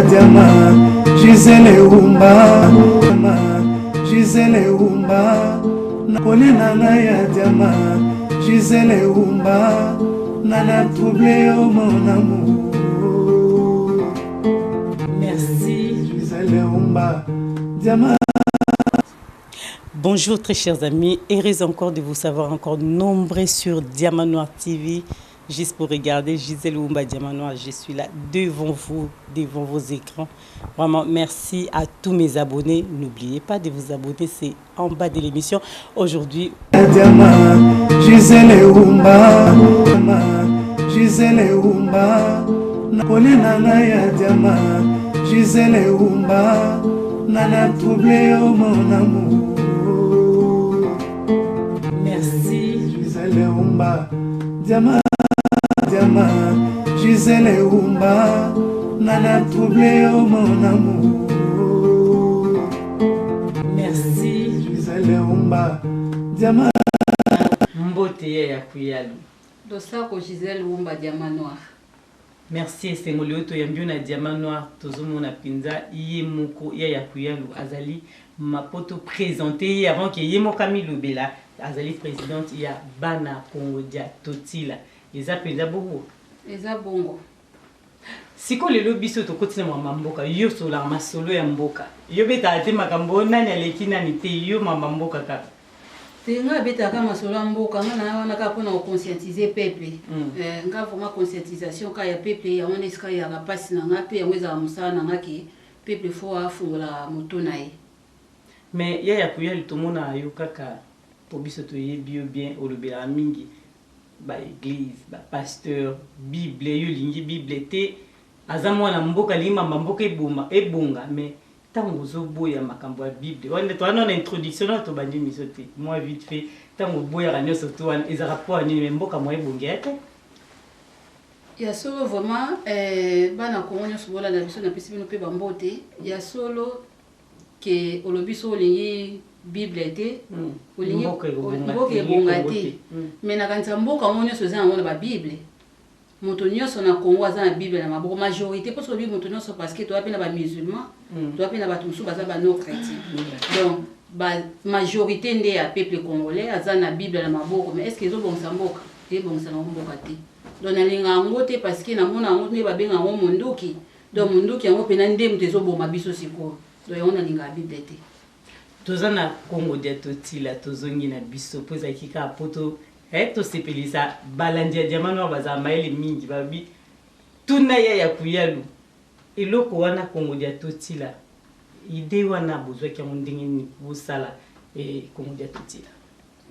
Diama, Gisele Umba, Gisele Umba, Nakoli nana ya Diama, Gisele Umba, Nana troublé au mon amour. Merci. Gisele Umba, Diama. Bonjour très chers amis, heureuse encore de vous savoir encore nombreux sur Diamant Noir TV. Juste pour regarder Gisele Umba Diamant Noir, je suis là devant vous, devant vos écrans. Vraiment, merci à tous mes abonnés. N'oubliez pas de vous abonner, c'est en bas de l'émission. Aujourd'hui, Diama, Gisele Umba, Gisele Umba, Nakoli nana ya Diama, Gisele Umba, Nana troublé au mon amour. merci. Gisele Umba, Diama, Diama, Gisele Umba, Nana troublé au mon amour. Merci. Gisele Umba, Diama. Mbote ya Kuyalu. Dosako Gisele Umba Diamant Noir. Merci Esengolio to yambio na Diamant Noir tozomo na pinza iye moko ya Kuyalu azali mapoto présenté avant que yemo Camille Bela azali présidente ya bana Congo dia totila eza penza bongo Eza bongo. siko lelo biso to kotina mama mboka yo sola masolo ya mboka yo beta ate makambo nani aleki nani te yo mama mboka kaka Tenga beta kama solo mboka ngana wana ka pona conscientiser peuple. Nga vraiment conscientisation ka ya peuple ya wana iska ya kapasi na ngape ya mweza musana ngaki peuple fo afungola moto nae. mais ya Kuyalu tomona yo kaka po biso to yebi bien olobela mingi ba église ba pasteur bible yo lingi bible te azamo na mboka lingi mama mboka ebonga mais tango zo boya makambo ya bible wande to ana na introduction na to bandi misote moi vite fait tango boya ranyo surtout wana ezara rapport ni mais mboka mo ebonga te Ya solo vraiment bana konyo sobola na biso na pesi bino pe bambote ya solo ke olobiso olingi bible te olingi mboka ebonga te mais na kanisa mboka ngo nyonso eza nango na babible moto nyonso na Congo aza na bible na maboko majorité parce que moto nyonso parce que toa pe na bamusulman toa pe na bato mosusu baza bano chrétien donc ba majorité nde ya peuple congolais aza na bible na maboko mais est-ce que ezobongisa mboka ebongisa nango mboka te donc nalinga yango te parce que namona yango nde babenga yango monduki donc monduki yango mpena nde moto ezoboma biso sikoyo donc yango nalinga ya bible te toza na Congo dia totila tozongi na biso po ezalaki kaka poto tosepelisa balandi ya Diamant Noir bazala mayele mingi babi tuna ya Kuyalu eloko wana Congo dia totila ide wana bozwaki yango ndenge nini bosala Congo dia totila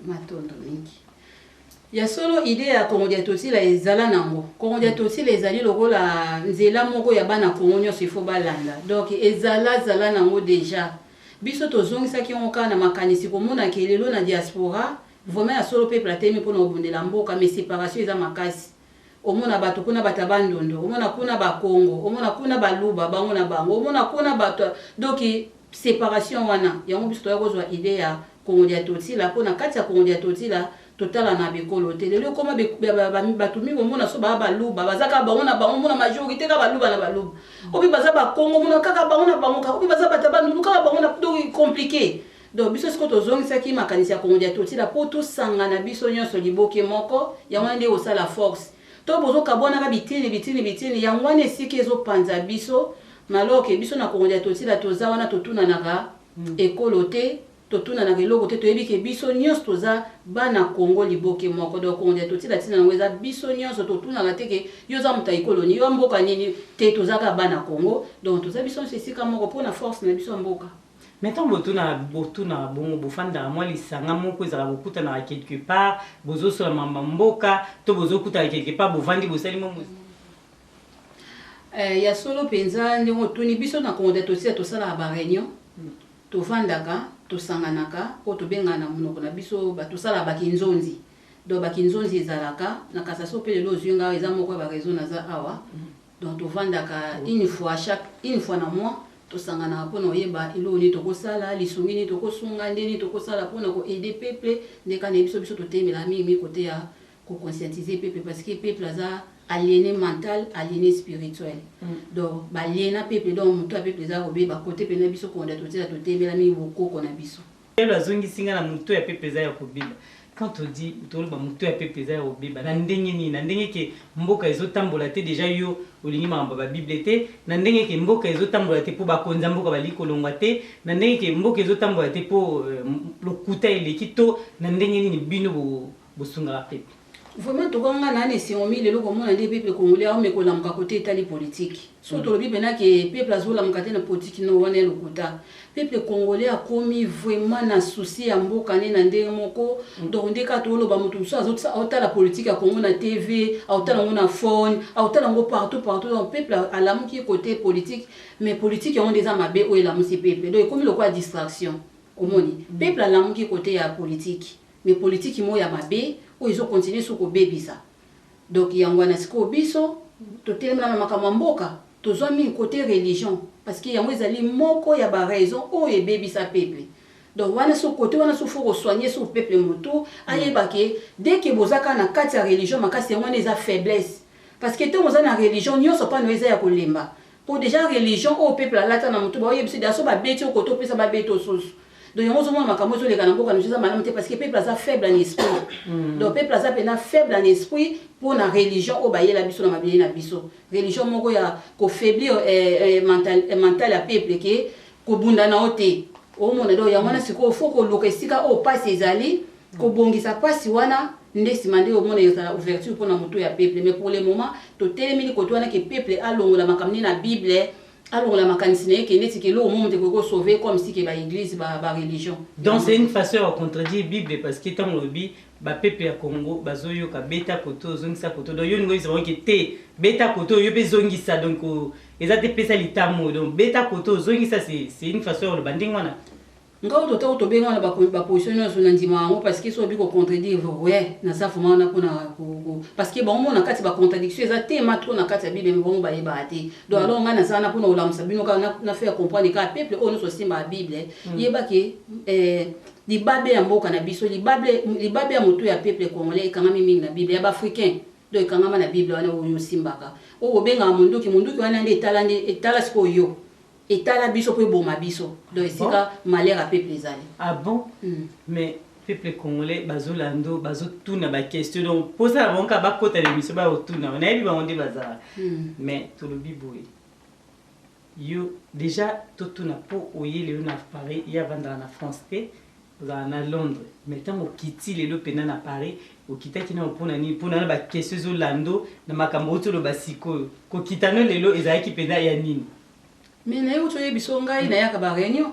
matondo mingi ya solo ide ya Congo dia totila ezala nango Congo dia totila ezali lokola nzela moko ya bana Congo nyonso ifo balanda donc ezala nango déjà biso tozongisaki yango kaka na makanisi komona ke lelo na diaspora vraiment ya solo peuple atemi mpona obundela mboka mais séparation eza makasi omona bato kuna bata bandondo omona kuna bakongo omona kuna baluba bango na bango omona kuna bato donc séparation wana yango biso toya kozwa idée ya Congo dia totila mpona kati ya Congo dia totila totala na bikolo te lelo koma bato mingi omona so baa baluba baza kaka bango na bango omona majorité kaka baluba na baluba obi baza bakongo omona kaka bango na bango kaka obi baza bata bandondo kaka bango na donc compliqué. Donc biso siko tozongisaki makanisi ya Congo dia totila po tosangana biso nyonso liboke moko yango nde osala force to bozokabwanaka bitini yango wana esika ezopanza biso maloke biso na Congo dia totila toza wana totunanaka ekolo te totunanaka eloko te toyebi ke biso nyonso toza bana Congo liboke moko donc Congo dia totila tina yango eza biso nyonso totunaka te ke yo za moto ya ekoloni yo mboka nini te tozaka bana Congo donc toza biso nyonso esika moko mpona force na biso mboka. Maintenant, botuna bongo bofanda moi lisanga moko ezala bokutana quelque part bozo sur mama mboka to bozo kutana quelque part bovandi bosali mo ya solo penza ndingo tuni biso na Congo dia totila tosala ba réunion tovandaka tosanganaka po tobengana monoko na biso batosala bakinzonzi donc bakinzonzi ezalaka na kasaso pe lelo ozwinga eza moko ba raison naza awa donc tovandaka une fois na mois tosangana mpona oyeba eloko nini tokosala lisungi nini tokosunga nde nini tokosala mpona koaide peuple ndeka na biso totemela mingi kote ya conscientiser peuple parce que peuple aza aliéné mental, aliéné spirituel. Donc, aliéné peuple, donc, mutu peuple les arobé, ba côté pena biso ko nda toti la toté bela mi boko ko na biso. La zongi singa na mutu ya peuple za ya kobiba. Quand on dit toloba mutu ya peuple za ya kobiba, na ndenge ni na ndenge ke mboka ezotambola te déjà yo olingi mamba ba bible te, na ndenge ke mboka ezotambola te po ba konza mboka bali kolongwa te, na ndenge ke mboka ezotambola te po lokuta eleki to, na ndenge ni bino bo sunga peuple. Vraiment, tout le monde a des hommes, les locaux, des peuples congolais, mais qu'on a côté état politique. Surtout le peuple que peuple azul a côté la politique no one le kota. Peuple congolais a commis vraiment un souci à mbokané na ndenge moko. Donc des cas tout le ba mutu so azot autant la politique à Congo na TV, autant na phone, autant ngo partout. Donc peuple a la qui côté politique, mais politique ont des amabé ou la musi peuple. Donc comme le quoi distraction. Au moni. Peuple a la qui côté à politique, mais politique mo ya mabé. Ils ont continué sur le bébé ça. Donc il y a un gouanasco biso, tout est même makamamboka, tous ont mis côté religion parce qu'il y a un zali moko ya ba raison oh et bébé ça peuple. Donc wana sur côté wana sur faut soigner sur peuple moto, ayeba ke dès que bozaka na kati ya religion makasi wana eza faiblesse parce que tout na religion nyo so pas noeza ya kolemba. Pour déjà religion au peuple la lata na moto ba yebisi daso ba beti ko to pesa ba beto soso. Donc, on a makambo sur les canaux parce que le peuple est faible en esprit. Donc, le peuple est faible en esprit pour la religion. Au bail la biso na mabili na biso. Religion moko ya ko faiblir mental à peuple qui ko bunda na ote. Au monde do ya wana siko faut ko lokesika o passe ezali ko bongisa passe wana ndesi mande au monde ya ouverture pour na moto ya peuple. Mais pour le moment, to telemini ko to wana ke peuple a longo la makamni na Bible. Alors la mécanicien qui est que l'eau au monde de sauver comme si que ba église ba religion. Donc c'est une façon à contredire Bible parce que tant le bi ba peuple ya Congo bazoyo ka beta koto zongisa koto donc yo ngo ils que te beta koto yo be zongisa donc ezate pesa litamo donc beta koto zongisa c'est une façon de banding wana. Ngao to benga na ba position sur ndima ngo parce que so bi ko contredire ouais na sa fuma na kuna parce que bon on a kati ba contradiction za tema trop na kati ya Bible bon ba yeba te donc alors ngana sa na pona ulamusa bino ka na faire comprendre ka peuple on so simba Bible yeba ke libabe ya mboka na biso libabe ya moto ya peuple congolais kanga mingi na Bible ya ba africain donc kanga na Bible wana o simbaka o benga munduki wana ndi etala siko yo et t'as la biso pour bon biso donc c'est ça malheur à peuple les alliés. Ah bon? Mais peuple congolais bazolando bazotuna ba question donc pour ça on ka ba kota l'émission ba otuna on a vu ba on dit bazar mais tout le biboui yo déjà totuna pour oyer le na Paris il y a vendre en France te dans Londres mais tant au kiti le pena na Paris au kitaki na pona ni pona ba question zolando na makambo to lo basiko ko kitano lelo ezaki pena ya nini. Mais na yo toye biso ngai na yaka ba réunion.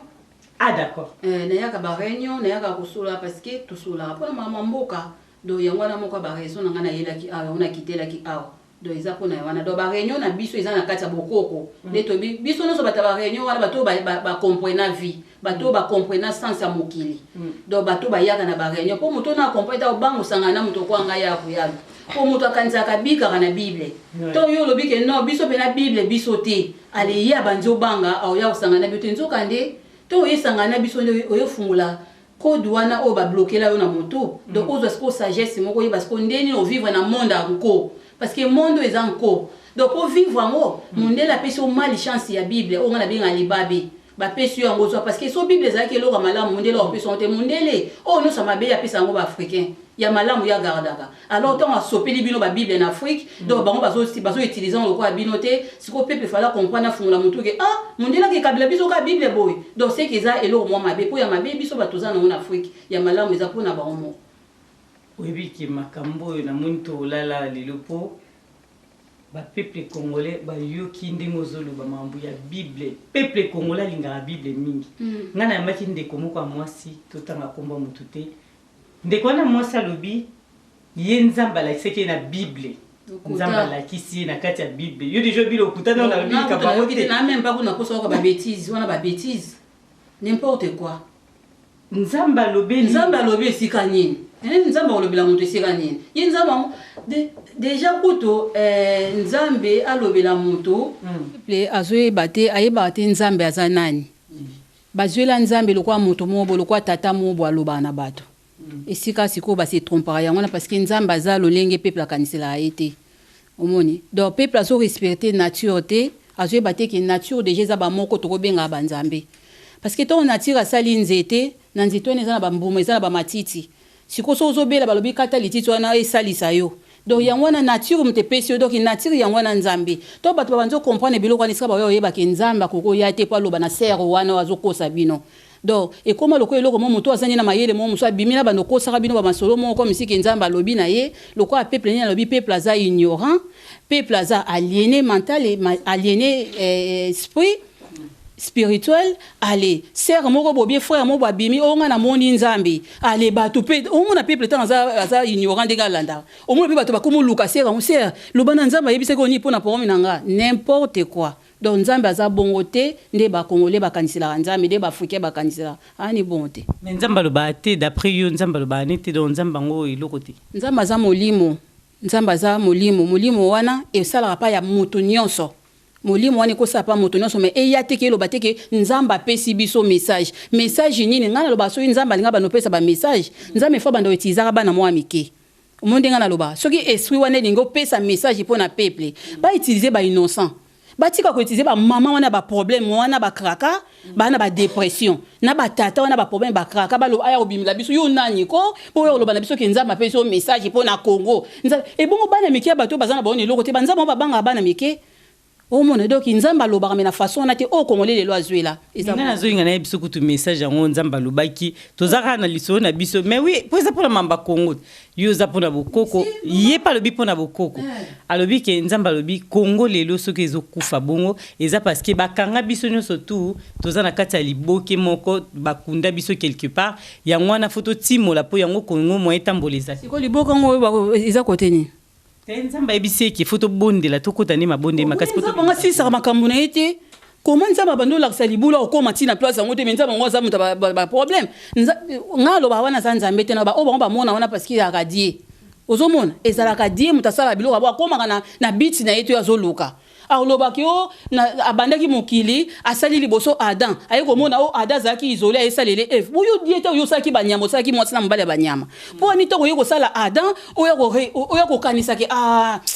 Ah d'accord. Na yaka ba réunion na yaka kosola parce que tosola pona mama mboka do yango na moko ba raison nga na yelaki a on a quitté la ki a do eza pona wana do ba réunion na biso eza na kati ya bokoko neto biso no so bata ba réunion wana bato ba comprendre vie bato ba comprendre sens ya mokili do bato ba yaka na ba réunion po moto na comprendre bango sangana moto kwa nga ya kuyalo po moto akanza kabika kana Bible to yo lobi ke no biso pe na Bible biso te ale ya banzo banga au ya usangana biso nzoka nde to yesangana biso oyo fungula code wana o ba bloquer la yo na moto donc ozo sport sagesse moko yeba sport ndeni o vivre na monde encore parce que monde est encore donc pour vivre en monde la pesi o mal chance ya Bible o ngana binga libabe ba pesi yango so parce que so Bible ezaki lo malamu monde la o pesi on te mondele o no sama be ya pesi yango ba africain ya malamu ya gardaka alors tant a sopeli bino ba Bible en Afrique donc bango bazo utiliser le quoi binoté siko peuple fala comprendre fungula mutu ke ah mondela ke kabila biso ka Bible boy donc c'est que ça elo mo mabe po ya mabe biso batoza na Afrique ya malamu eza pona ba homo oyebi ki makambo na muntu lala lilopo ba peuple congolais ba yoki ndenge zoloba mambo ya Bible peuple congolais lingaka Bible mingi ngana yambaki ndeko moko ya mwasi totanga komba mutu te ndeko wana mwasi alobi ye nzambe alakisaki na Bible nzambe alakisi na kati ya Bible yo deja bilo okutana na lobi kabako te na même pas kuna kosa ba bêtise wana ba bêtise n'importe quoi nzambe alobi esika nini nzambe alobela moto esika nini ye nzambe déjà kuto nzambe alobela moto azoyeba te ayeba te nzambe aza nani bazwela nzambe lokwa moto mobo lokwa tata mobo aloba na bato esika siko ba se trompera yango na parce que nzambe aza lolenge peuple akanisela ete omoni donc peuple azo respecter nature te azo yeba te ke nature déjà eza bamoko tokobenga banzambe parce que ton nature asali nzete na nzete wana eza na bambuma eza na bamatiti sikoyo so ozobela balobi kata lititi wana esalisa yo donc yango wana nature moto epesi yo donc nature yango wana nzambe to bato babanzi okomprendre biloko wana esika bayo oyebake nzambe akokoya te po aloba na sere wana azokosa bino donc ekoma lokola eloko mo moto azangi na mayele mo moso abimi na bando kosaka bino bamasolo moko misiki nzambe alobi na ye lokola peuple nini alobi peuple aza ignorant peuple aza aliéné mental aliéné esprit spirituel allez sœur moko bobie frère moko abimi onga na moni nzambe allez bato pe omona peuple tant aza ignorant de galanda omona pe bato bakomo luka sœur lobana nzambe yebise ko ni pona poromi nanga n'importe quoi donc nzambe aza bongo te nde ba congolais bakanisela nzambe nde ba africain bakanisela ani bongo te mais nzambe loba te d'après yo nzambe loba ne te donc nzambe ngo iloko te nzambe aza molimo molimo wana esalaka pa ya moto nyonso molimo wana ekosala pa moto nyonso mais eya te ke eloba te ke nzambe apesi biso message nini ngai naloba soki nzambe alinga banopesa bamessage nzambe fo bando etizaka bana mwa mike omonde ngai naloba soki esprit wana elingi opesa message mpo na peuple bautilize bainnocent batika koutilize bamama wana baproblème wana bakraka bana badépression na batata wana baproblème bakraka baloba aya kobimela biso yo nani ko mpo oyo koloba na biso ke nzambe apesi yo message mpo na Congo ebongo bana mike ya bato baza na baoni eloko te banzambe babanga bana mike omona donc nzamba lobaka me na façon na te o congolais lelo azwela ezanga nazoyinga na biso kutu message yango nzamba lobaki tozaka na liso na biso mais oui pour ça pour la mamba Congo yo za pona bokoko ye pa lobi pona bokoko alobi ke nzamba lobi Congo lelo soki ezokufa bongo eza parce que bakanga biso nyonso tu toza na kati ya liboke moko bakunda biso quelque part yango na photo timola po yango Congo mo etamboleza siko liboke ngo eza koteni nzamba ebisi ki photo bonde la tokota ne mabonde makasi photo banga sisa makambo na ete comment nzamba bando la salibula okoma tina place yango te nzamba ngo za muta ba problème ngalo ba wana za nzambe te na ba oba mona wana parce qu'il a radie ozomona ezala radie mutasala biloko ba koma na bit na yetu azoluka alobaki o na abandaki mokili asali liboso Adam aye komona o Adam zaki isolé ayesalele Eve buyo diete oyo saki banyama saki mwasi na mbale banyama po ni to ko sala Adam oyo ko kanisa ke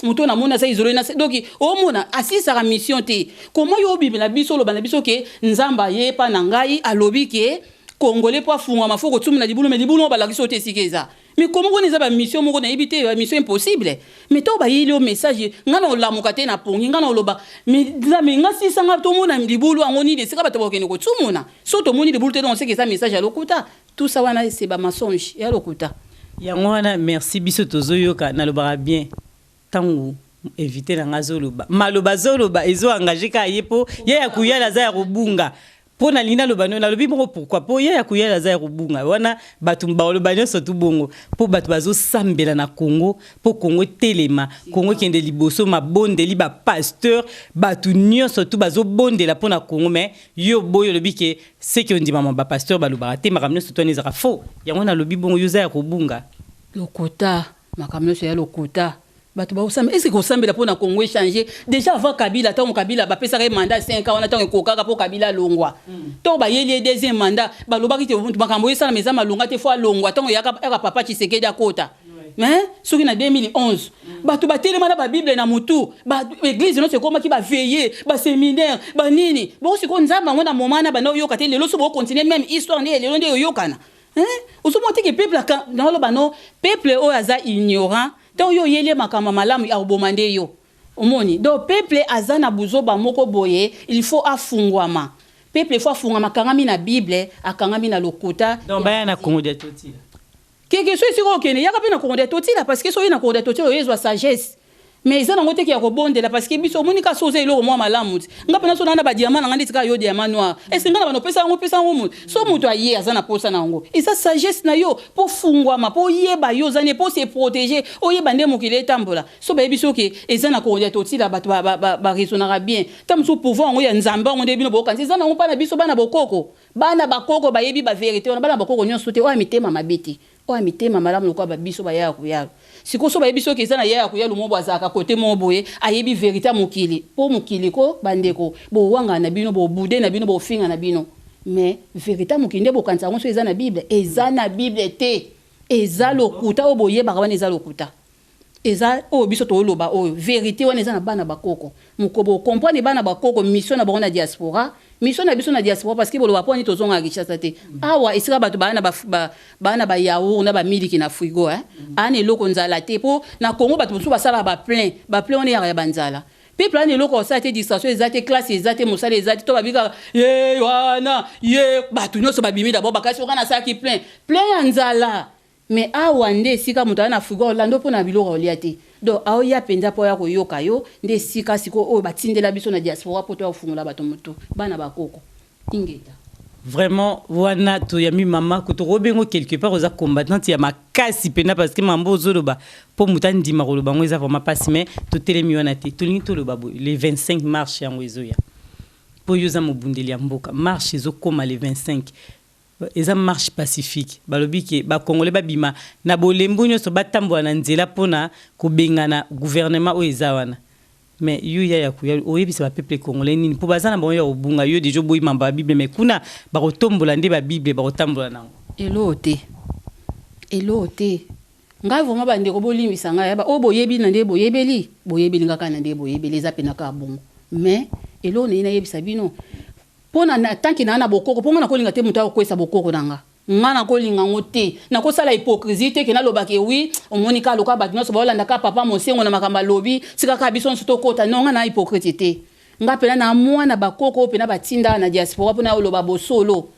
muto na mona sa isolé na donc o mona asisa ka mission te comment yo bibela biso loba na biso ke nzamba ye pa na ngai alobi ke congolais po afunga mafoko tumuna libulu me libulu ba la kiso te sikeza mais comment on est mission moko na ebité mission impossible mais to ba yili o message ngana o lamuka te na pongi ngana o loba mais ngasi sanga to mona libulu angoni de sika bato bakene ko tumuna so to moni libulu te donc c'est que ça message à lokuta tout ça wana c'est ba mensonge ya lokuta yango wana merci biso tozoyoka na loba bien tangu éviter na ngazoloba maloba zoloba ezo engager ka yepo ya kuyala za ya robunga pona lina lobano na lobi moko pourquoi po ya kuyala za ya robunga wana batu ba lobano so tubongo po batu bazo sambela na Congo po Congo telema Congo kende liboso mabonde li ba pasteur batu nyonso tu bazo bonde la pona Congo mais yo boyo lobi ke c'est que on dit maman ba pasteur ba lobara te makamno so toni za fo yango na lobi bongo yo za ya robunga lokota makamno so ya lokota bato ba osamba est-ce que osambela pona Congo échanger déjà avant Kabila tant Kabila ba pesa mandat 5 ans on attend kokaka po Kabila longwa to ba yeli deuxième mandat ba lobaki te makambo yesa na meza malonga te fois longwa tant yaka papa Tshisekedi akota mais soki na 2011 bato ba telema na ba Bible na mutu ba église no se koma ki ba veiller ba séminaire ba nini bo siko nzamba ngona momana ba no yoka te lelo so bo continuer même histoire ne lelo nde yokana osomo te ke peuple na lo bano peuple o aza ignorant donc yo yele makama malamu ya obomande yo omoni donc peuple azana buzoba moko boye il faut afungwama peuple faut afungwama kangami na Bible akangami na lokuta donc baya na Congo de totila quelque chose siko okene yaka pe na Congo de totila parce que so na Congo de totila yezo sagesse mais ça nango te ki ya kobondela parce que biso monika soze eloko mwa malamu ngapa na so na ba diamant na ngandi tika yo diamant noir et c'est ngana banopesa ngo pesa ngo mutu so mutu aye azana posa na ngo et ça sagesse na yo po fungwama po yeba yo zane po se protéger oyeba nde mokile tambola so ba biso ke ezana ko ya totila bato ba raisonnera bien tam so pouvoir ngo ya nzamba ngo nde bino bokanzi ezana ngo pa na biso bana bokoko bana bakoko ba yebi ba vérité on bana bakoko nyonso te o amitema mabeti o amitema malamu lokwa ba biso ba ya kuyalo siko so ba biso ke zana ya kuyalo mo bwazaka côté mo boye ayebi vérité mokili po mokili ko bandeko bo wanga na bino bo bude na bino bo finga na bino mais vérité mokili nde bokanza ngo so ezana Bible te eza lokuta o boye ba wana eza lokuta eza o biso to loba o vérité wana eza na bana bakoko mukobo comprendre bana bakoko mission na bango na diaspora mission na biso na diaspora parce que bolo baponi tozonga richesse te awa esika bato bana ba yaourt na ba miliki na frigo ane loko nzala te po na Congo bato mosusu basala ba plein on ya banzala peuple ane loko sa te distraction ezate classe ezate mosala ezate to babika ye wana ye bato nyonso babimi d'abord bakasi okana sa ki plein ya nzala mais awa nde sika mutu na frigo lando pona biloko olia te donc aoya penza po ya koyoka yo nde sika siko o batindela biso na diaspora po to afungula bato mutu bana bakoko ingeta vraiment wana to yami mama ko to robengo quelque part oza combattante ya makasi pena parce que mambo zoloba po mutani ndima ko loba ngo eza vraiment passe mais to telemi wana te to lingi to loba bo les 25 mars yango ezoya po yoza mobundeli ya mboka marche ezokoma les 25 eza marche pacifique balobi ke ba congolais babima na bolembu nyonso batambola na nzela pona kobengana gouvernement o eza wana mais yo ya kuya oyebisa ba peuple congolais nini po bazana bon yo obunga yo dejo boyi mamba bible mais kuna ba kotombola nde ba bible ba kotambola nango elote ngai vraiment ba ndeko bolimbisa ngai ba o boyebi na nde boyebeli ngaka na nde boyebeli eza pena ka bongo mais elo ne ina yebisa bino pona na tanki na bokoko ponga na kolinga te mutu akokwesa bokoko nanga ngana kolinga ngote na kosala hypocrisie te ke na lobake oui omonika loka ba nyonso bolanda ka papa mosengo na makamba lobi sika ka biso nso to kota nonga na hypocrisie te ngapela na mwana bakoko pena batinda na diaspora pona loba bosolo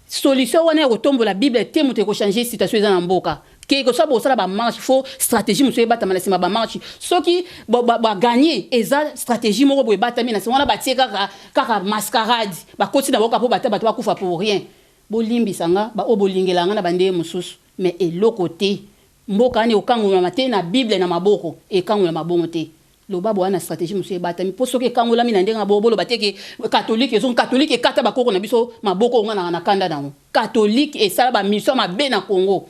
solution wana ko tombola bible te mutu ko changer situation za mboka ke ko sabo sala ba marche fo stratégie musu ebata manasima ba marche soki ba gagner eza stratégie moko bo ebata mina sona ba tie kaka mascarade ba koti na boka po bata ba kufa pour rien bolimbi sanga ba obolingelanga na bande mususu mais eloko te mboka ani okango na mate na bible na maboko ekango na mabongo te loba bo ana stratégie musu ebata mi poso ke kango la mina ndenga bobolo bateke catholique ezon catholique ekata bakoko na biso maboko ngana na kanda nango catholique esala ba mission mabe na Congo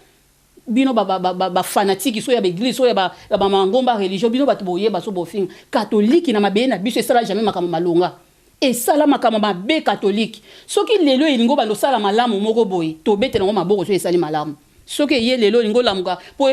bino ba fanatique so ya l'église so ya ba mangomba religieux bino batu boye ba so bofing catholique na mabe na biso esala jamais makama malonga esala makama mabe catholique soki lelo elingo bando sala malamu moko boye to betela ngo maboko so esali malamu soki ye lelo elingo lamuka po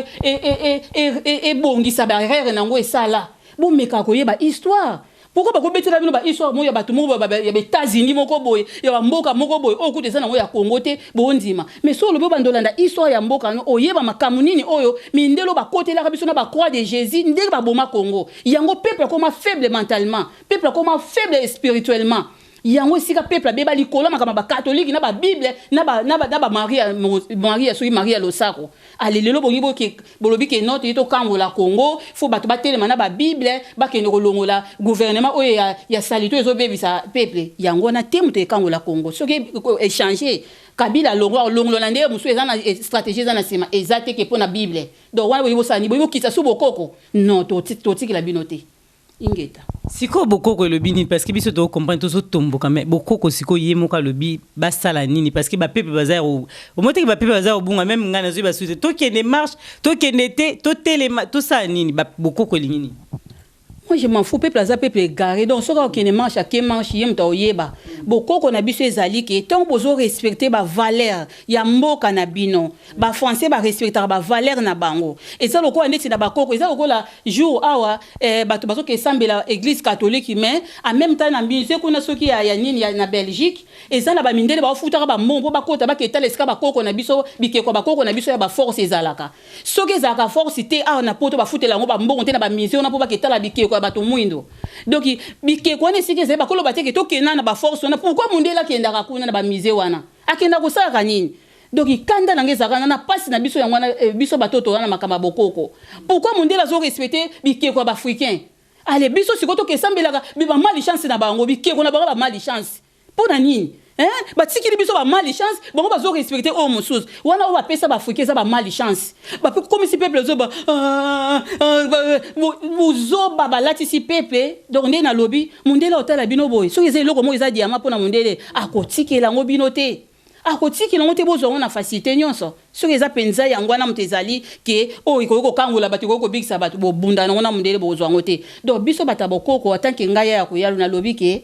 bongisa ba erreur nango esala bo meka ko yeba histoire pourquoi ba ko betela bino ba histoire mo ya batu mo ya États-Unis moko boye ya mboka moko boye o kuteza nango ya Congo te bondima mais so lobo bandolanda histoire ya mboka no oyeba makamu nini oyo mindelo ba kotela ka biso na ba croix de Jésus ndenge ba boma Congo yango peuple comme faible mentalement peuple comme faible spirituellement yango sika peuple beba likolo makama ba catholique na ba bible na ba Maria soki Maria losako alelelo bongi boke bolobi ke note to kangola Congo fo bato batelema na ba bible bakende kolongola gouvernement oyo ya salito ezobebisa peuple yango na temu te kangola Congo soki échanger Kabila longo na nde musu eza na stratégie za na sima ezate ke pona bible donc wana boyibo sani boyibo kitsa su bokoko non to tikila binote ingeta siko bokoko lobi nini parce que biso to comprendre to so tomboka mais bokoko siko yemoka lobi basala nini parce que ba peuple bazar au moté que ba peuple bazar bunga même ngana zo ba suite to kende marche to kende te to telema to sa nini ba bokoko lingini. Moi je m'en fous peuple za peuple garé donc so ka kende marche ke marche yem ta oyeba bokoko na biso ezali ke tant bozo respecter ba valeur ya mboka na bino ba français ba respecter ba valeur na bango et ça loko ndeti na bakoko eza loko la jour awa bato bazo ke sambela église catholique mais en même temps na musée kuna soki ya nini ya na Belgique et ça na ba mindele ba futaka ba mombo ba kota ba keta leska bakoko na biso bikeko bakoko na biso ya ba force ezalaka soki ezalaka force te awa na poto ba futela ngo ba mbongo te na ba musée na po ba keta la bikeko bato mwindo donc bikeko wana sike zeba kolo bateke to kenana ba force wana pourquoi mundela kenda ka kuna na ba musée wana akenda ko sala nini donc ikanda nangeza kana na passe na biso ya mwana biso batoto wana makama bokoko pourquoi mundela zo respecter bikeko ba africain allez biso sikoto ke sambelaka biba mali chance na bango bikeko na ba mali chance pona nini batikili biso ba mali chance bango bazo respecter o mususu wana o bapesa ba africain za ba mali chance ba comme si peuple zo ba muzo ba balati si peuple donc ndé na lobby mundela otala bino boy so ezeli loko mo eza diama pona mundele akotikela ngo bino te akotikela ngo te bozo na facilité nyonso so eza penza yango na mtezali ke o ikoko kangola batu ko bigisa batu bo bunda ngo na mundele bozo ngo te donc biso batabokoko atanke ngaya ya koyalo na lobby ke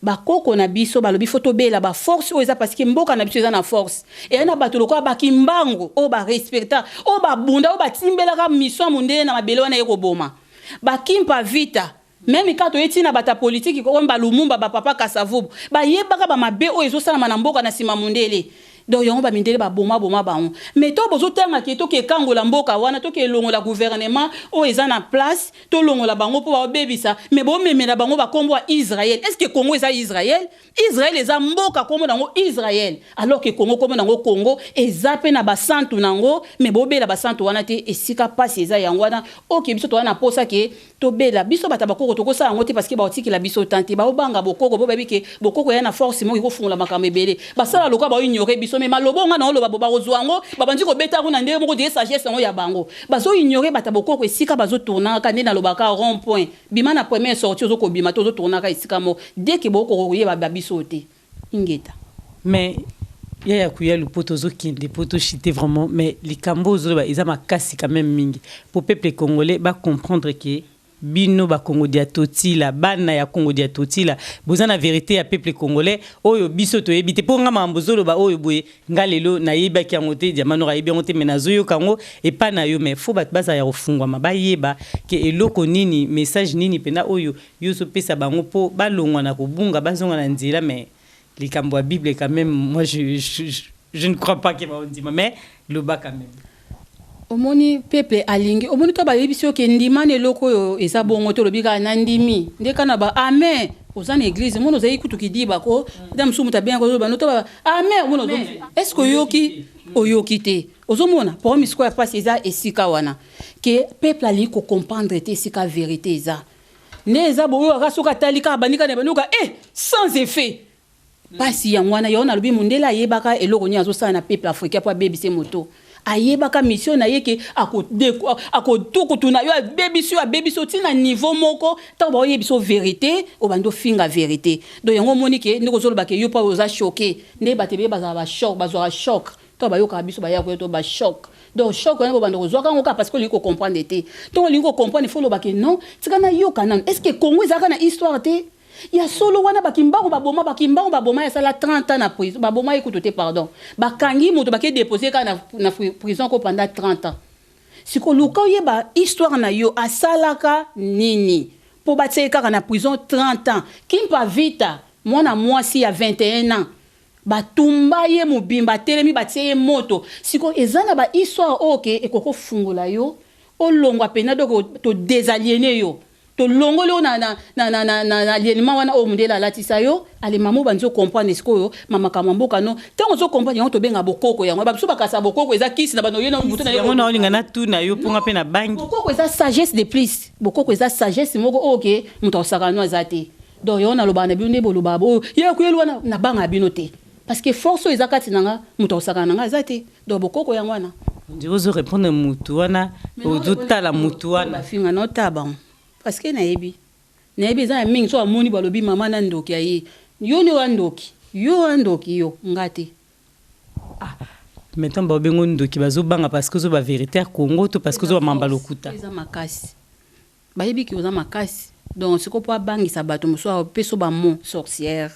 bakoko na biso balobi photo bela ba force o eza parce que mboka na biso eza na force et na bato lokwa bakimbango o ba respecta o ba bunda o ba timbelaka mission mundele na mabele wana yeko boma bakimpa vita même quand tu es na bata politique ko ba Lumumba ba papa Kasavubu ba yebaka ba mabe o ezo sala na mboka na sima mundele donc yango ba mindele ba boma baon mais to bozo tenga ke to ke kangola mboka wana to ke longola gouvernement o eza na place to longola bango po ba bebisa mais bo memela bango ba kombo Israël est-ce que Congo eza Israël eza mboka kombo nango Israël alors que Congo kombo nango Congo eza pe na ba santu nango mais bo bela ba santu wana te esika passe eza yango wana OK biso to wana posa ke to bela biso bata bakoko to ko sa yango te parce que ba otiki la biso tante ba obanga bokoko bo babi ke bokoko ya na force mo ko fungula makambo ebele basala lokwa ba ignorer biso mais malobo nga na oloba ba kozwango babandi ko beta ko na ndenge moko de sagesse ngo ya bango bazo ignorer bata bokoko esika bazo tourna ka ndena lobaka rond point bima na première sortie ozo ko bima to zo tourna ka esika mo dès que boko ko yeba biso te ingeta mais ya kuya lupoto zo kinde poto chité vraiment mais likambo zo ba ils a makasi quand même mingi pour peuple congolais ba comprendre que bino ba Congo dia totila bana ya Congo dia totila bozana vérité ya peuple congolais oyo biso to ebité po nga mambozolo ba oyo boye ngalelo na yeba ki ngote diamano ra yebi ngote menazo yo kango e pa na yo mais faut bat baza ya ofungwa mabayeba ke eloko nini message nini pena oyo yo so pesa bango po balongwa na kobunga bazonga na nzela mais likambo ya Bible quand même moi je ne crois pas que va on dit mais le bas quand même omoni peuple alingi omoni to ba yebisio ke ndimane loko yo eza bongo to lobika na ndimi ndeka na ba amen ozana église mono zayi kutuki diba ko dam sumu ta bien ko ba no to ba amen mono est-ce que yoki oyoki te ozomona pour misko ya passe eza esika wana ke peuple ali ko comprendre te esika vérité eza ne eza boyo rasoka talika banika ne banuka sans effet pasi ya ngwana yona lobi mundela yebaka eloko nya zo sana na peuple africain po bebise moto ayebaka mission na yeke akotuku tuna yo abebiso tina niveau moko ta ba yebiso vérité o bando finga vérité donc yango monike ndiko zolo bake yo pa oza choqué ne batebe baza ba choc bazwa choc to ba yo ka biso ba ya ko to ba choc donc choc on bando zo ka ngoka parce que liko comprendre te to liko comprendre il faut lo bake non tikana yo kana est-ce que Congo ezaka na histoire te ya solo wana bakimbango baboma ya sala 30 ans na prison baboma écoute pardon bakangi moto bake déposer ka na prison ko pendant 30 ans siko luka yeba histoire na yo asalaka nini po batseka na prison 30 ans kimpa vita mwana mwasi ya 21 ans batumba ye mobimba telemi batie moto siko ezana ba histoire OK ekoko fungola yo olongwa pena doko to désaliéner yo to longolo na aliénement wana o mundela latisa yo ale mamu banzo comprendre esko yo mama kamamboka no tango zo comprendre yango to benga bokoko yango ba biso bakasa bokoko eza kisi na bano yena mutu na yango na olinga na tu na yo ponga pe na bangi bokoko eza sagesse de plus bokoko eza sagesse moko OK mutu osaka no azate donc yo na loba na bino boloba bo ye kuyelu wana na banga bino te parce que force eza kati nanga mutu osaka nanga azate donc bokoko yango wana je vous répondre mutu wana ozo tala mutu wana finga no taba parce que naebi za mingi so amoni balobi mama na ndoki ayi yo ni wandoki yo ngati maintenant ba bengo ndoki bazo banga parce que zo ba vérité Congo to parce que zo ba mamba lokuta eza makasi ba yebi ki oza makasi donc siko po bangisa bato moso peso ba mon sorcière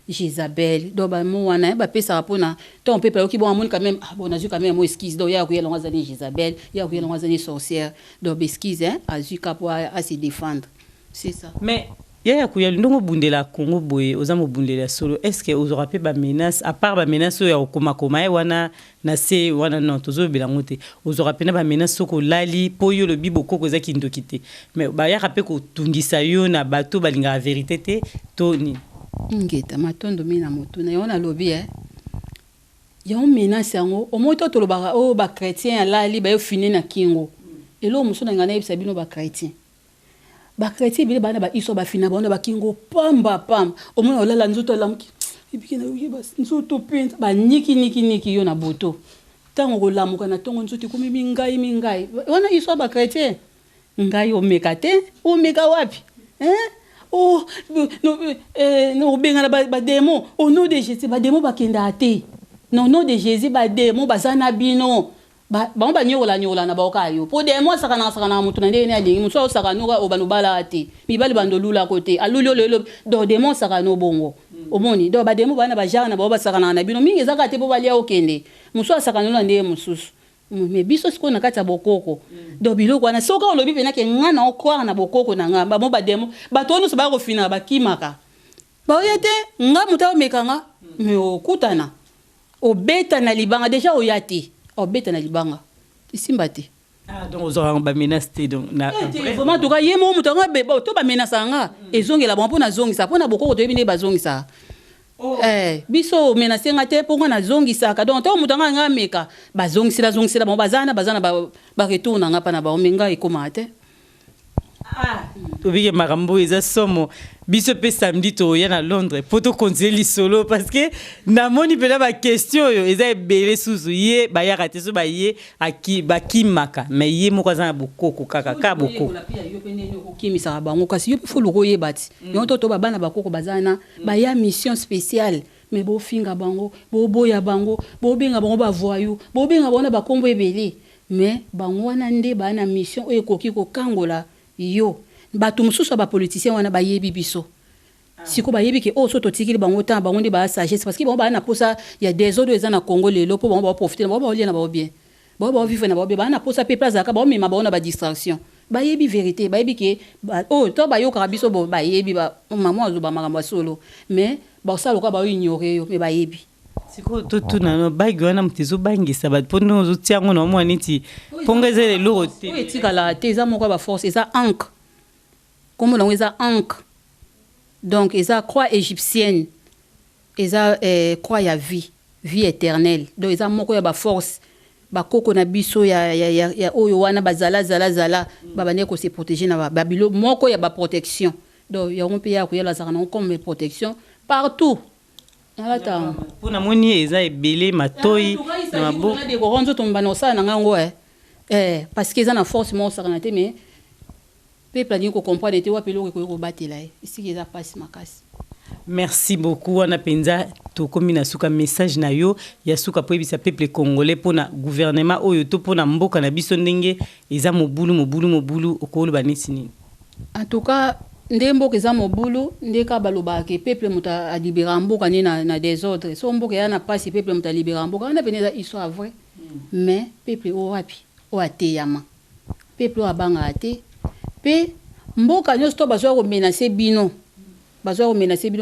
Jézabel do ba mo wana ba pesa rapona ton peuple oki bon amoni quand même bon azu quand même mo esquisse do ya ko yela ngazani Jézabel ya ko yela ngazani sorcière do esquisse azu kapo à se défendre c'est ça mais ya ko yela ndongo bundela Congo boye ozamo bundela solo est-ce que vous aura pas ba menace à part ba menace ya koma wana na se wana non tozo belangote vous aura pas ba menace soko lali poyo le biboko ko za kindokite mais ba ya rapé ko tungisa yo na bato balinga vérité te to ni ngeta matondo mina moto na yona lobi ya on menace yango o moto to loba o ba chrétien ala li ba yo fini na kingo elo muso na ngana yebisa bino ba chrétien bile bana ba iso ba fina ba kingo pamba o mona olala nzoto lamki ibiki na uye bas nzoto penta ba niki yo na boto tango ko lamuka na tongo nzoto komi mingai wana iso ba chrétien ngai o mekate o meka wapi oh no benga ba démon au nom de Jésus ba démon ba kenda ate non nom de Jésus ba démon ba zana bino bango banyola na baoka yo po de moi sakana mutu na ndene alingi mutu o sakanoka o banobala ate mibali bandolula kote aluli lelo do de moi sakano bongo omoni do ba demo bana ba jana ba sakana na bino mingi ezaka te po balia okende mutu sakanola ndeye mususu me biso siko na kati ya bokoko do biloko wana soka olobi pena ke ngana okwa na bokoko na ngamba mo ba demo bato ono so ba ko fina ba kimaka ba oyete nga mutu omekanga me okutana obeta na libanga déjà oyati obeta na libanga isimba te donc aux aurons ba menace donc na vraiment to ka yemo mutu nga beba to ba menace nga ezongela bon pona zongisa pona bokoko to ebine bazongisa biso menace nga te pona zongisa ka donc to mutu nga meka bazongisila bon bazana ba retourna nga pa na ba omenga ekoma te tobike makambo eza somo biso pe samedi toya na Londres po to continuer lisolo parce que namoni pena ba question yo eza ebele susu ye bayaka te so baye bakimaka mais ye moko aza na bokoko kaka bokoko okimisa bango kasi yo pe fulu koyeba ti yo to bana bakoko bazana baya mission spéciale mais bo finga bango bo boya bango bo benga bango ba voyou bo benga bona ba kombo ebele mais bango wana nde bana mission oyo koki ko kangola yo bato mususu ba politicien wana bayebi biso siko bayebi ke so to tikili bango temps bango ndi ba sagesse parce que bango ba na posa ya des autres eza na Congo lelo po bango ba profiter bango ba liena ba bien bango ba vivre na ba bien ba na posa pe place aka ba mema ba na ba distraction bayebi vérité bayebi ke to ba yo ka biso bo bayebi ba maman azuba makambo solo mais ba sala ko ba ignorer yo mais bayebi siko to na no bagi wana mtizo bangisa ba pono zo tiango no mwa niti pongeze le loro te etikala te eza moko ba force eza ankre comme on eza ankre donc eza croix égyptienne eza croix ya vie éternelle donc eza moko ya ba force ba koko na biso ya oyo wana bazala ba bane ko se protéger na ba bilo moko ya ba protection donc ya on peut ya ko ya la zakana comme protection partout. Pona moni eza ebele matoi na mabo de koronzo tomba no sa na ngango parce que eza na force mo sakana te mais peuple ni ko comprendre te wa pelo ko batela ici eza passe makasi. Merci beaucoup wana penza to komina suka message na yo ya suka po ebisa peuple congolais pona gouvernement oyo to pona mboka na biso ndenge eza mobulu okolo banisi nini. En tout cas ndembo keza mobulu ndeka baloba ke peuple muta a libérer mboka ni na désordre so mboka ya na passe peuple muta libérer mboka na peneza histoire vrai mais peuple o wapi o ateyama peuple o abanga ate pe mboka nyo sto bazwa ko menacer bino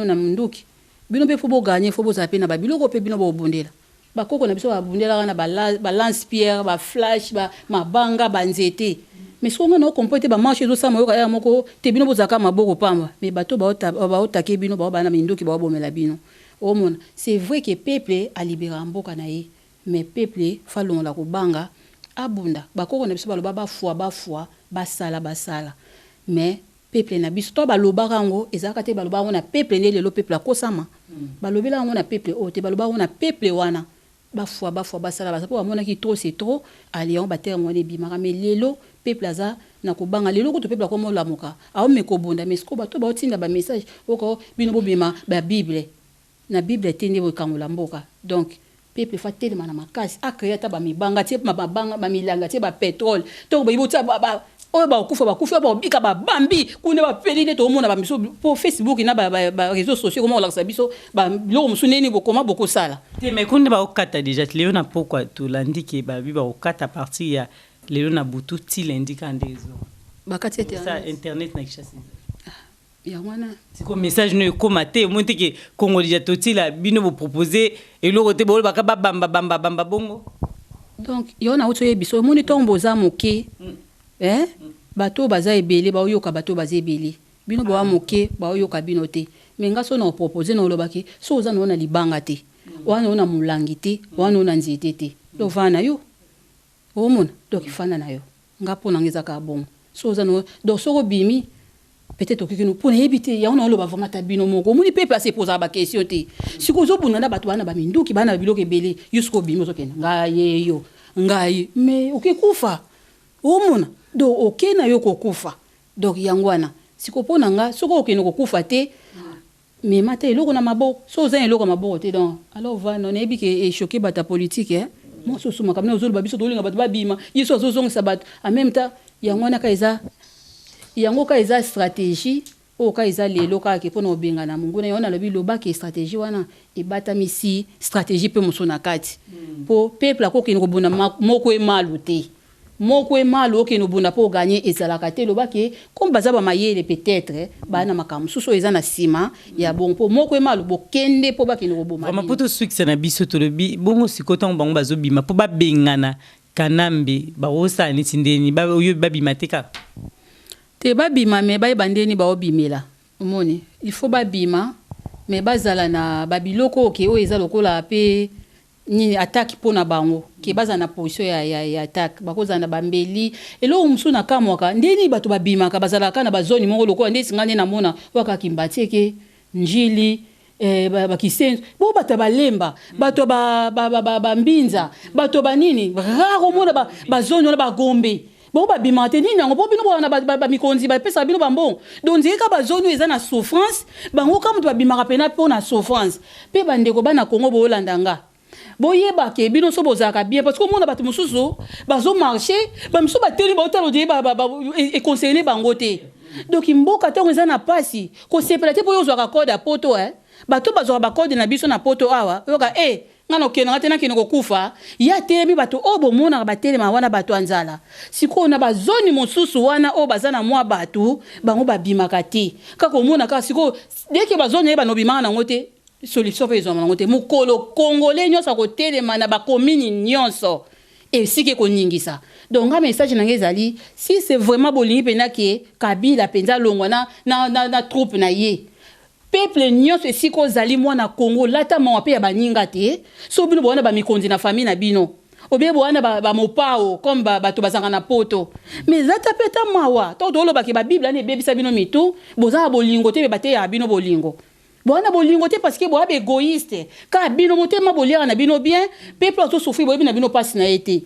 na munduki bino pe fobo gagner fobo za pe na babiloko pe bino bo bondela bakoko na biso ba bondela kana ba lance pierre ba flash ba mabanga ba nzete mais songa no comporter ba marché zo sama yoka ya moko te bino bozaka maboko pamba mais bato ba otake bino ba bana minduki ba bomela bino omona c'est vrai que peuple a libéré mboka na ye mais peuple falonga la ko banga abunda bakoko na biso ba foi ba sala mais peuple na biso to baloba rango ezaka te baloba ngo na peuple ne lelo peuple akosama balobela ngo na peuple o te baloba ngo na peuple wana ba foi basala po amona ki trop c'est trop alion ba terme wana bimaka mais lelo peuple aza na kobanga lelo ko to peuple akomo lamuka awo meko bonda mais ko bato ba otinda ba message oko bino bobima ba bible na bible tende bo kangola mboka donc peuple fa tellement na makasi akreata ba mibanga tie mabanga ba milanga tie ba pétrole to ba ibota ba oyo bakufa ba bika ba bambi kuna ba pelile to mona ba miso po Facebook na ba réseaux sociaux comment on la biso ba lo musuneni bokoma bokosala te mais kuna ba okata déjà leo na pourquoi to landiki ba biba okata partie ya leo na butu ti l'indika ndezo bakati internet na kishasi ya wana siko message no ekomate monte ke Congo déjà toti la bino bo proposer eloko te bolo baka bamba bongo donc yo na uto yebiso moni tombo za moke bato baza ebele ba oyoka bato baza ebele bino ba moke ba oyoka bino te mais ngaso na proposer na lobaki so oza na libanga te wana na mulangi te wana na nzete te lo vana yo omona donc ifana na yo ngapo na ngeza ka bon so oza no donc soko bimi peut-être que nous pour éviter ya on lo ba vraiment ta bino moko muni pe place poser ba question te siko zo bunana bato bana ba minduki bana biloko ebele yusko bimi zo kena ngaye yo ngai mais okikufa omona do okena yo kokufa donc yangwana sikopona nga soko okena kokufa te mais mata eloko na maboko so za eloko maboko te donc alors va non ebi ke choquer bata politique Moi soso makamna ozolo babiso tolinga bato babima yeso azozongisa bato en même temps yango wana ka eza stratégie o ka eza lelo ka ke pona obengana munguna yona lobi lobaki stratégie wana ebatami si stratégie pe musona kati po peuple akoki ngobuna moko emalu te moko emalu oki nobuna po gagner ezalaka te lobaki comme bazaba mayele peut-être bana makamu suso eza na sima ya bon po moko emalu bokende po baki ngoboma vraiment poto succès na biso to lobi bongo sikota bango bazobima po babengana kanambe baosa ni tindeni ba oyo babima te ka te babima me ba bandeni ba obimela omoni il faut babima me bazala na babiloko ke o eza lokola pe ni attaque pona bango ke baza na position ya attaque bakoza na bambeli elo musuna kamwaka ndeni bato babima ka bazala kana bazoni mongo lokola ndesi ngane na mona waka kimbateke njili bakisenzo bo bato balemba bato mbinza bato banini raro mona bazoni na bagombe bon babima te nini yango po bino bona bamikonzi bapesa bino bambongo donc nzeka bazoni eza na souffrance bango ka mutu babimaka pena mpo na souffrance mpe bandeko bana Congo boolanda nga boyeba ke bino so bozalaka bien parce que omona bato mosusu bazomarche bamiso bateli baotala odie econcerné bango te donc mboka ntango eza na pasi kosepela te mpo oyo ozwaka code ya poto bato bazwaka bacode na biso na poto awa oyoka ngana okendanga te nakende kokufa ya telemi bato oyo bomonaka batelema wana bato ya nzala sikoyo na bazoni mosusu wana oyo baza na mwa bato bango babimaka te kaka omonaka sikoyo deke bazoni yeba nobimaka nango te solution mpe ezwama nango te mokolo congolais nyonso akotelema na bakomini nyonso esika ekoningisa donc nga message nange ezali si c'est vraiment bolingi mpena ke Kabila mpenza alongwa na troupe na ye peuple nyonso esika ozali mwana Congo lata mawa pe ya baninga te so bino bowana bamikonzi na famille na bino obie bowana bamopao comme bato bazanga na poto mais lata pe ta mawa to olobaki babible ane ebebisa bino mitu bozala bolingo te bate ya bino bolingo bowana bolingo te parce que boa égoïste ka bino motema boliaka na bino bien peuple azosouffrir boyebi na bino pasi na ye te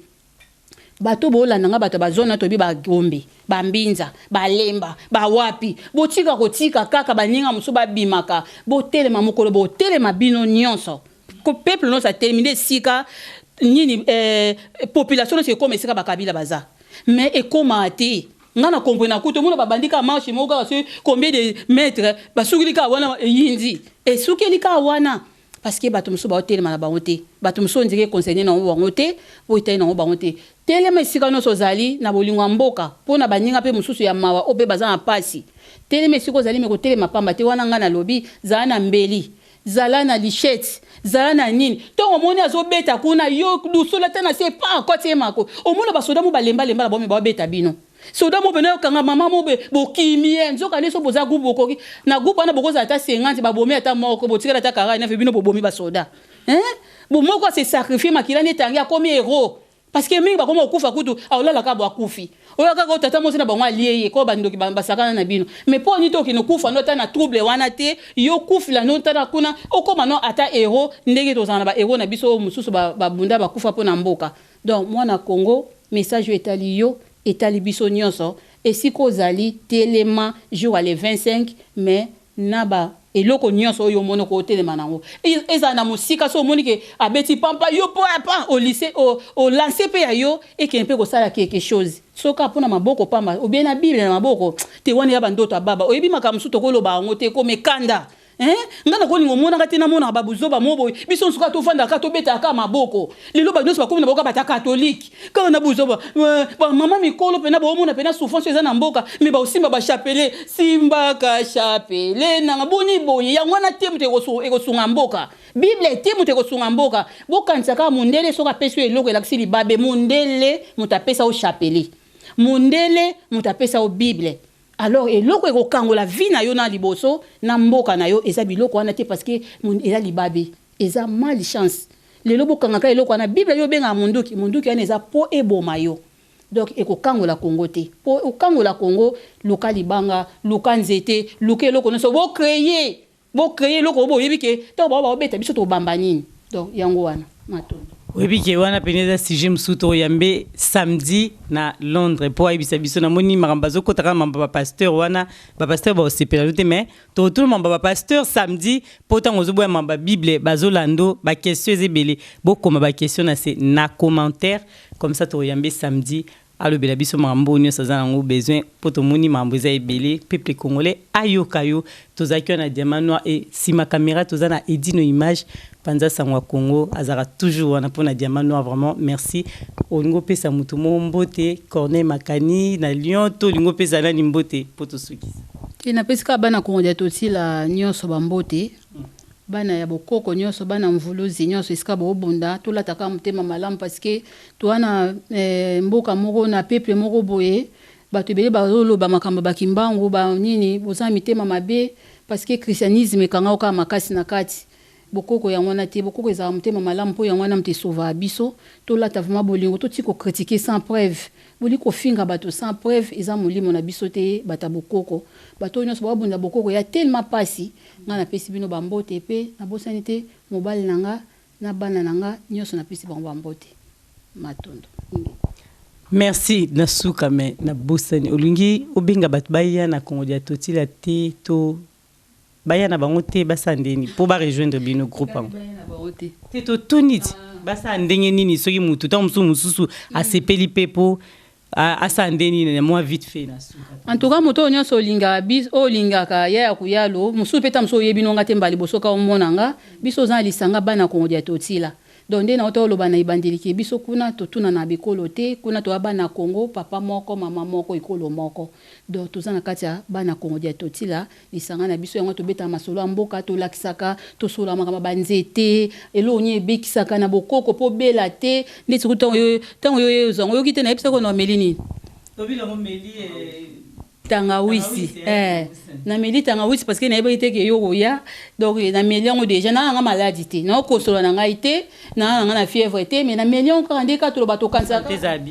bato boolanda nga bato bazona tobi bagombe bambinza balemba bawapi botika kotika kaka baninga mosu babimaka botelema mokolo botelema bino nyonso ko peuple nyonso atermine sika nini population nyonso ekoma esika bakabila baza mais ekoma te nga na comprena kuto mona babandika marche moko kaka se combien de mètres basukili ka wana eyindi esukeli ka wana parce que bato mosusu baotelema na bango te bato mosusu ondike concerné nango bango te boyitali nango bango te telema esika nyonso ozali na bolingo ya mboka mpo na baninga mpe mosusu ya mawa oyo mpe baza na pasi telema esika ozali me kotelema pamba te wana nga na lobi zala na mbeli zala na lichette zala na nini ntongo omoni azobeta kuna yo lusola te na se pa akoti ye mako omona basoda mo balembalemba na bomi baobeta bino soda mo bena yokanga mama mo bokimi ye nzoka nde so boza groupe bokoki na groupe wana bokozala ata 50 babomi ata moko botikala ata 49 bino bobomi basoda bomoko ase sacrifie makila nde etangi akomi héros parce que mingi bakoma okufa kutu aolalaka bo akufi oyo kaka otata mosi na bango alie ye ko bandoki basakana na bino mais mpo nini toki nokufa no ata na trouble wana te yo kufila no tana kuna okoma no ata héros ndenge tozala na bahéros na biso mosusu babunda bakufa mpo na mboka donc mwana Congo message oyo etali yo etali biso nyonso esika ozali telema jour ale 25 mais naba eloko nyonso oyo omoni kotelema nango ezala na mosika so omoni ke abeti pampa yo po apa au lycée au lancer pe ya yo ekende mpe kosala quelque chose soka mpona maboko pamba obie na bible na maboko te wana ya bandoto ababa oyebi makambo mosusu tokoloba yango te komekanda nga na kolingo monaka te namonaka babuzoba moboy biso nsuka tofandaka tobetaka maboko lelo banyonso bakomi na boka bata katolike kaka na buzoba mama mikolo mpena baomona mpena souffrance eza na mboka me baosimba bachapele simbaka chapele nanga boni boye yango wana te moto ekosunga mboka bible te moto ekosunga mboka bokanisaka mundele soki apesi yo eloko elakisi libabe mundele moto apesa o chapele mundele moto apesa o bible alors eloko ekokangola vie na yo na liboso na mboka na yo eza biloko wana te parce que eza libabe eza malchance lelo bokangaka eloko wana bible yo benga munduki wana eza po eboma yo donc ekokangola Congo te po okangola Congo luka libanga luka nzete luka eloko nyonso bo créer eloko boyebi ke to baobeta biso tobamba nini donc yango wana matondo Oui, puis que wana peneza sujet msuto yambe samedi na Londres pour aibisa biso na moni marambazo kotaka mamba pasteur wana ba pasteur ba sepela te mais tout le monde ba pasteur samedi potango zo boya mamba Bible bazolando ba question ezebele bokoma ba question na c'est na commentaire comme ça to yambe samedi alobela biso marambo nyo sazana ngo besoin poto moni mambo za ebele peuple congolais ayokayo tozaki na diamant noir et si ma caméra tozana edino image Panza Sangwa Congo, Azara toujours wana pona diamant noir vraiment merci. Olingo pesa mutu mbote, Corneille Makani na Lyon to lingo pesa na nimbote poto suki. Ina pesika bana Congo dia toti la nyonso bambote. Bana ya bokoko nyonso bana mvuluzi nyonso isika bobunda to lataka mutema malamu parce que to wana mboka moko na peuple moko boye bato ebele bazolo ba makambo bakimbangu ba nini boza mitema mabe parce que christianisme kanga oka makasi na kati. Bokoko ya wana te bokoko za mutema malamu po ya wana mte sauva biso to lata vraiment bolingo to tiko critiquer sans preuve boliko finga bato sans preuve eza molimo na biso te bata bokoko bato nyonso babunda bokoko ya tellement pasi nga na pesi bino bambote pe na bosani te mobali nanga na bana nanga nyonso na pesi bango bambote matondo. Merci nasuka me na bosani olingi obenga bato baya na Congo dia totila te to baya na bango te basandeni po ba rejoindre bino groupe ango te to toniti basandenge nini soki mutu ta mususu asepeli pepo asandeni na moi vite fait na suka en tout cas moto nyonso linga bis o linga ka ya kuyalo musu peta muso yebino ngate mbali bosoka omonanga biso za lisanga bana Congo dia totila donde na otolo bana ibandiliki biso kuna totuna na bikolo te kuna to bana Congo papa moko mama moko ikolo moko donc tozana katia bana Congo dia totila lisanga na biso yango to beta masolo mboka to lakisaka to sola makama banzete elo onye bekisaka na bokoko po bela te ndeti kutongo yo zongo yo kite na episa ko no melini tobila mo meli tangawisi na meli tangawisi parce que na ebite ke yo ya donc na meli yango déjà na nga maladie te na kosola na ngai te na nga na fièvre te mais na meli yango ka ndeka to bato kansa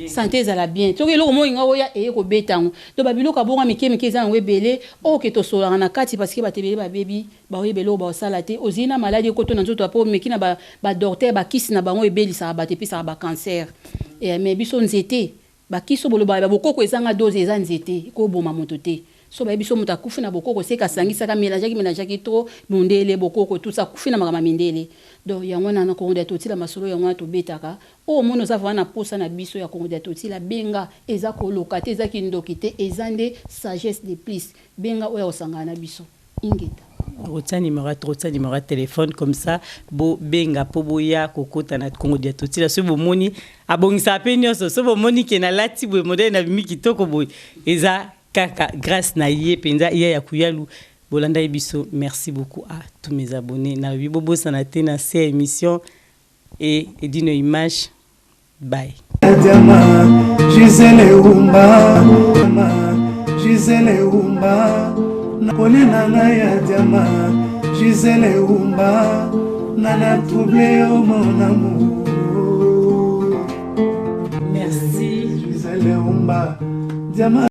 santé za la bien to ke lo mo inga oya e ko betango to babilo ka bonga mike za ngwe bele o ke to sola na kati parce que batebele ba baby ba oyebelo ba sala te ozina maladie ko to na nzoto apo mekina ba docteur ba kisi na bango ebelisa ba te pisa ba cancer et mais biso nzete bakiso boloba bokoko ezanga dose eza nzete ko boma moto te so ba biso muta kufuna bokoko seka sangisa ka mélange ki to mondele bokoko tout ça kufina makama mindele donc yango na Congo dia totila masolo yango to betaka o mono za vana posa na biso ya Congo dia totila benga eza ko lokate eza ki ndokite ezande sagesse de plus benga oya osanga na biso ingeta Rotsa numéro téléphone comme ça bo benga po boya kokota na Congo dia totila so bo moni abongisa penyo so bo moni ke na lati bo modèle na bimi kitoko boy eza kaka grâce na ye penza ya kuyalu bolanda biso. Merci beaucoup à tous mes abonnés na bibobo sanate na ces émission et dino image bye Gisele Umba Kolena na ya diama Gisele Umba Nana troublé au mon amour. Merci Gisele Umba Diama